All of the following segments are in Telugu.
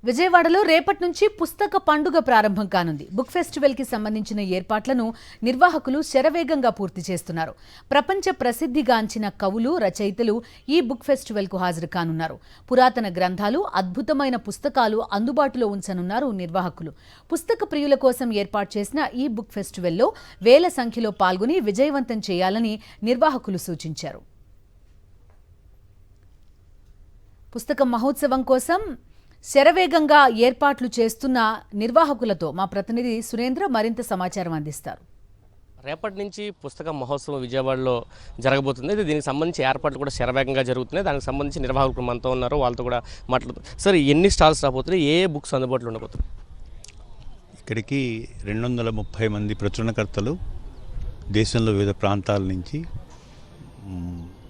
విజయవాడలో రేపటి నుంచి పుస్తక పండుగ ప్రారంభం కానుంది. బుక్ ఫెస్టివల్ కి సంబంధించిన ఏర్పాట్లను నిర్వాహకులు శరవేగంగా పూర్తి చేస్తున్నారు. ప్రపంచ ప్రసిద్ధిగాంచిన కవులు, రచయితలు ఈ బుక్ ఫెస్టివల్ కు హాజరు కానున్నారు. పురాతన గ్రంథాలు, అద్భుతమైన పుస్తకాలు అందుబాటులో ఉంచనున్నారు నిర్వాహకులు. పుస్తక ప్రియుల కోసం ఏర్పాటు చేసిన ఈ బుక్ ఫెస్టివల్లో వేల సంఖ్యలో పాల్గొని విజయవంతం చేయాలని నిర్వాహకులు సూచించారు. పుస్తక మహోత్సవం కోసం శరవేగంగా ఏర్పాట్లు చేస్తున్న నిర్వాహకులతో మా ప్రతినిధి సురేంద్ర మరింత సమాచారం అందిస్తారు. రేపటి నుంచి పుస్తక మహోత్సవం విజయవాడలో జరగబోతుంది. దీనికి సంబంధించి ఏర్పాట్లు కూడా శరవేగంగా జరుగుతున్నాయి. దానికి సంబంధించి నిర్వాహకులు మనతో ఉన్నారు, వాళ్ళతో కూడా మాట్లాడుతారు. సార్, ఎన్ని స్టాల్స్ రాబోతున్నాయి, ఏ బుక్స్ అందుబాటులో ఉండబోతున్నాయి? ఇక్కడికి 230 మంది ప్రచురణకర్తలు దేశంలో వివిధ ప్రాంతాల నుంచి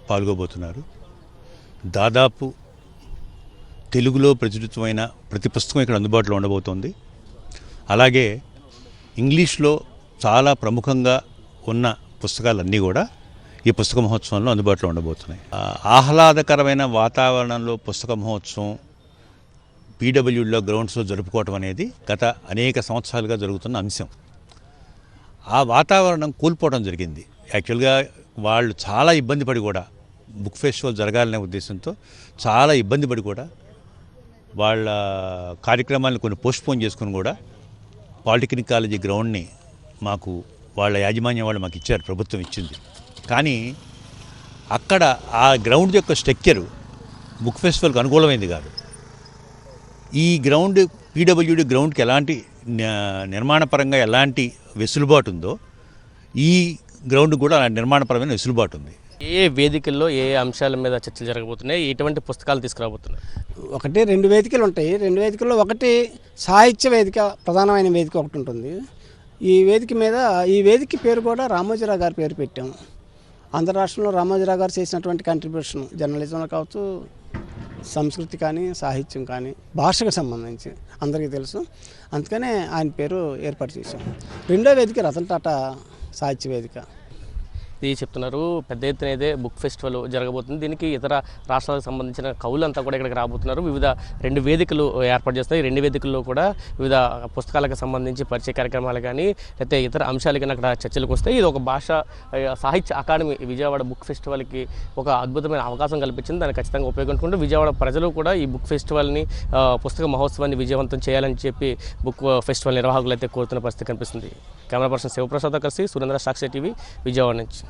పాల్గొబోతున్నారు. దాదాపు తెలుగులో ప్రచురితమైన ప్రతి పుస్తకం ఇక్కడ అందుబాటులో ఉండబోతోంది. అలాగే ఇంగ్లీష్లో చాలా ప్రముఖంగా ఉన్న పుస్తకాలన్నీ కూడా ఈ పుస్తక మహోత్సవంలో అందుబాటులో ఉండబోతున్నాయి. ఆహ్లాదకరమైన వాతావరణంలో పుస్తక మహోత్సవం పీడబ్ల్యూడీలో గ్రౌండ్స్లో జరుపుకోవటం అనేది గత అనేక సంవత్సరాలుగా జరుగుతున్న అంశం. ఆ వాతావరణం కోల్పోవడం జరిగింది. యాక్చువల్గా వాళ్ళు చాలా ఇబ్బంది పడి కూడా బుక్ ఫెస్టివల్ జరగాలనే ఉద్దేశంతో చాలా ఇబ్బంది పడి కూడా వాళ్ళ కార్యక్రమాలను కొన్ని పోస్ట్పోన్ చేసుకుని కూడా పాలిటెక్నిక్ కాలేజీ గ్రౌండ్ని మాకు వాళ్ళ యాజమాన్యం వాళ్ళు మాకు ఇచ్చారు, ప్రభుత్వం ఇచ్చింది. కానీ అక్కడ ఆ గ్రౌండ్ యొక్క స్ట్రక్చరు బుక్ ఫెస్టివల్కి అనుకూలమైంది కాదు. ఈ గ్రౌండ్ పీడబ్ల్యూడీ గ్రౌండ్కి ఎలాంటి నిర్మాణపరంగా ఎలాంటి వెసులుబాటు ఉందో ఈ గ్రౌండ్ కూడా నిర్మాణపరమైన వెసులుబాటు ఉంది. ఏ వేదికల్లో ఏ అంశాల మీద చర్చలు జరగబోతున్నాయి, ఎటువంటి పుస్తకాలు తీసుకురాబోతున్నాయి? ఒకటి 2 వేదికలు ఉంటాయి. 2 వేదికల్లో ఒకటి సాహిత్య వేదిక, ప్రధానమైన వేదిక ఒకటి ఉంటుంది. ఈ వేదిక పేరు కూడా రామోజీరావు గారి పేరు పెట్టాము. ఆంధ్ర రాష్ట్రంలో రామోజీరావు గారు చేసినటువంటి కంట్రిబ్యూషన్ జర్నలిజంలో కావచ్చు, సంస్కృతి కానీ, సాహిత్యం కానీ, భాషకు సంబంధించి అందరికీ తెలుసు. అందుకనే ఆయన పేరు ఏర్పాటు చేశాం. 2వ వేదిక రతన్ టాటా సాహిత్య వేదిక. ఇది చెప్తున్నారు, పెద్ద ఎత్తున అయితే బుక్ ఫెస్టివల్ జరగబోతుంది. దీనికి ఇతర రాష్ట్రాలకు సంబంధించిన కవులంతా కూడా ఇక్కడికి రాబోతున్నారు. వివిధ 2 వేదికలు ఏర్పాటు చేస్తాయి. 2 వేదికల్లో కూడా వివిధ పుస్తకాలకు సంబంధించి పరిచయ కార్యక్రమాలు కానీ లేకపోతే ఇతర అంశాలు కానీ అక్కడ చర్చలకు వస్తాయి. ఇది ఒక భాష సాహిత్య అకాడమీ విజయవాడ బుక్ ఫెస్టివల్కి ఒక అద్భుతమైన అవకాశం కల్పించింది. దాన్ని ఖచ్చితంగా ఉపయోగించుకుంటూ విజయవాడ ప్రజలు కూడా ఈ బుక్ ఫెస్టివల్ని, పుస్తక మహోత్సవాన్ని విజయవంతం చేయాలని చెప్పి బుక్ ఫెస్టివల్ నిర్వాహకులు అయితే కోరుతున్న పరిస్థితి కనిపిస్తుంది. కెమెరా పర్సన్ శివప్రసాద్ కలిసి సురేంద్ర, సాక్షి టీవీ, విజయవాడ నుంచి.